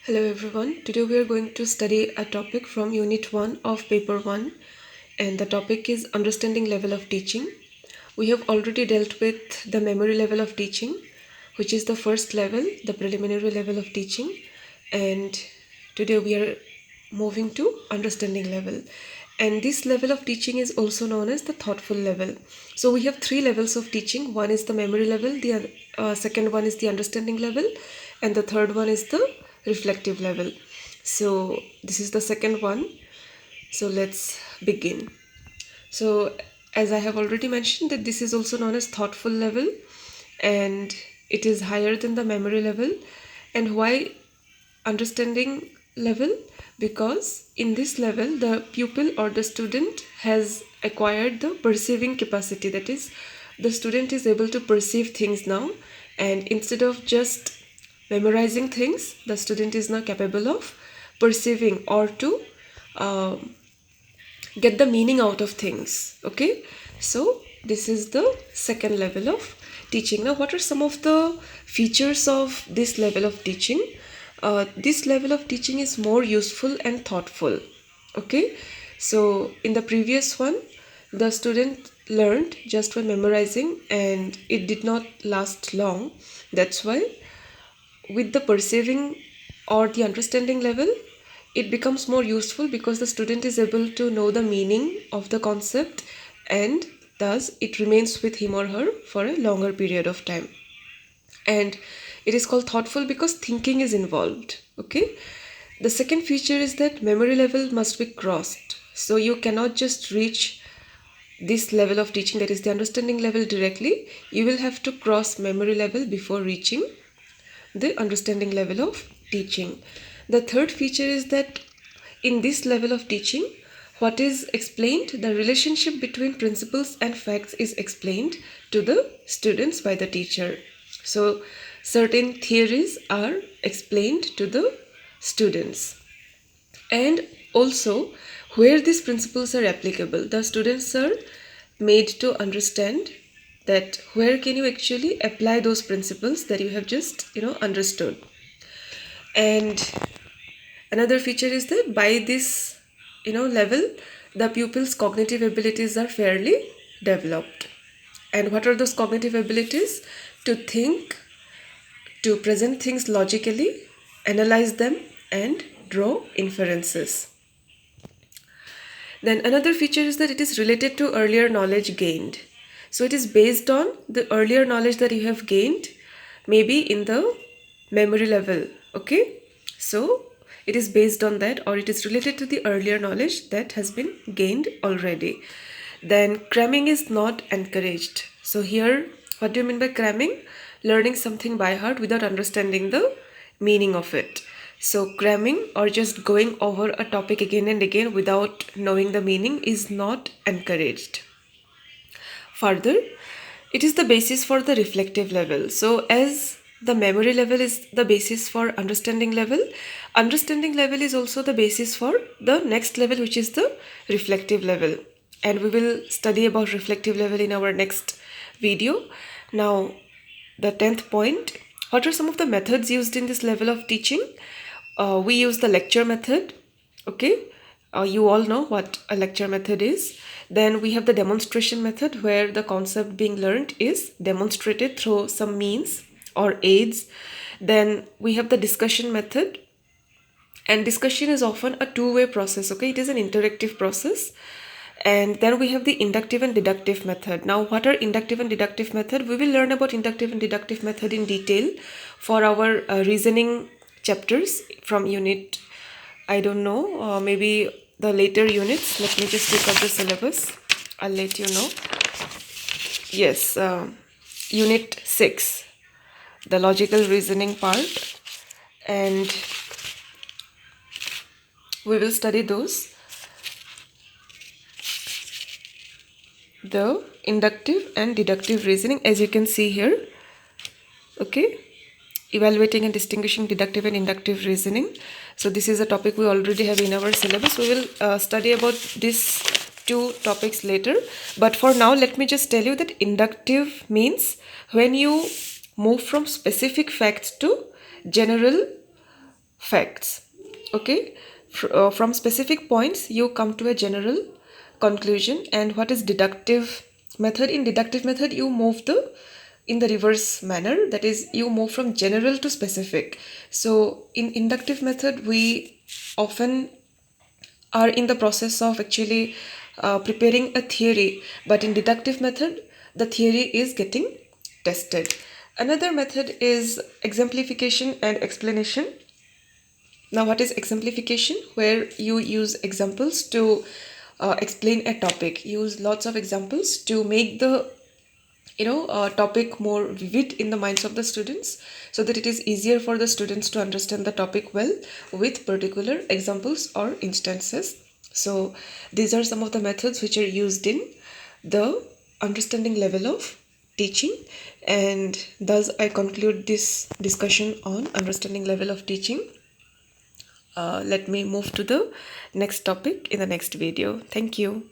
Hello everyone. Today we are going to study a topic from Unit 1 of Paper 1, and the topic is Understanding Level of Teaching. We have already dealt with the memory level of teaching, which is the first level, the preliminary level of teaching, and today we are moving to understanding level. And this level of teaching is also known as the thoughtful level. So we have three levels of teaching. One is the memory level, the second one is the understanding level, and the third one is the reflective level. So this is the second one. So let's begin. So as I have already mentioned that this is also known as thoughtful level, and it is higher than the memory level. And why understanding level? Because in this level the pupil or the student has acquired the perceiving capacity, that is, the student is able to perceive things now, and instead of just memorizing things, the student is now capable of perceiving or to get the meaning out of things. Okay, so this is the second level of teaching. Now what are some of the features of this level of teaching? This level of teaching is more useful and thoughtful. Okay, so in the previous one the student learned just by memorizing and it did not last long. That's why with the perceiving or the understanding level, it becomes more useful because the student is able to know the meaning of the concept, and thus it remains with him or her for a longer period of time. And it is called thoughtful because thinking is involved. Okay, the second feature is that memory level must be crossed, so you cannot just reach this level of teaching, that is the understanding level, directly. You will have to cross memory level before reaching the understanding level of teaching. The third feature is that in this level of teaching, what is explained, the relationship between principles and facts is explained to the students by the teacher. So certain theories are explained to the students, and also where these principles are applicable, the students are made to understand that where can you actually apply those principles that you have just understood. And another feature is that by this level, the pupil's cognitive abilities are fairly developed. And what are those cognitive abilities? To think, to present things logically, analyze them, and draw inferences. Then another feature is that it is related to earlier knowledge gained. So it is based on the earlier knowledge that you have gained, maybe in the memory level. Okay, so it is based on that, or it is related to the earlier knowledge that has been gained already. Then cramming is not encouraged. So here, what do you mean by cramming? Learning something by heart without understanding the meaning of it. So cramming or just going over a topic again and again without knowing the meaning is not encouraged. Further, it is the basis for the reflective level. So as the memory level is the basis for understanding level is also the basis for the next level, which is the reflective level. And we will study about reflective level in our next video. Now, the 10th point, what are some of the methods used in this level of teaching? We use the lecture method. Okay, you all know what a lecture method is. Then we have the demonstration method, where the concept being learned is demonstrated through some means or aids. Then we have the discussion method, and discussion is often a two-way process. Okay, it is an interactive process. And then we have the inductive and deductive method. Now what are inductive and deductive method? We will learn about inductive and deductive method in detail for our reasoning chapters from unit, I don't know, maybe the later units. Let me just pick up the syllabus, I'll let you know. Yes, unit 6, the logical reasoning part, and we will study those. The inductive and deductive reasoning, as you can see here. Okay, evaluating and distinguishing deductive and inductive reasoning. So this is a topic we already have in our syllabus. We will study about these two topics later, but for now let me just tell you that inductive means when you move from specific facts to general facts. Okay, from specific points you come to a general conclusion. And what is deductive method? In deductive method you move the in the reverse manner, that is you move from general to specific. So in inductive method we often are in the process of actually preparing a theory, but in deductive method the theory is getting tested. Another method is exemplification and explanation. Now, what is exemplification? Where you use examples to explain a topic. Use lots of examples to make the topic more vivid in the minds of the students, so that it is easier for the students to understand the topic well with particular examples or instances. So these are some of the methods which are used in the understanding level of teaching. And thus I conclude this discussion on understanding level of teaching. Let me move to the next topic in the next video. Thank you.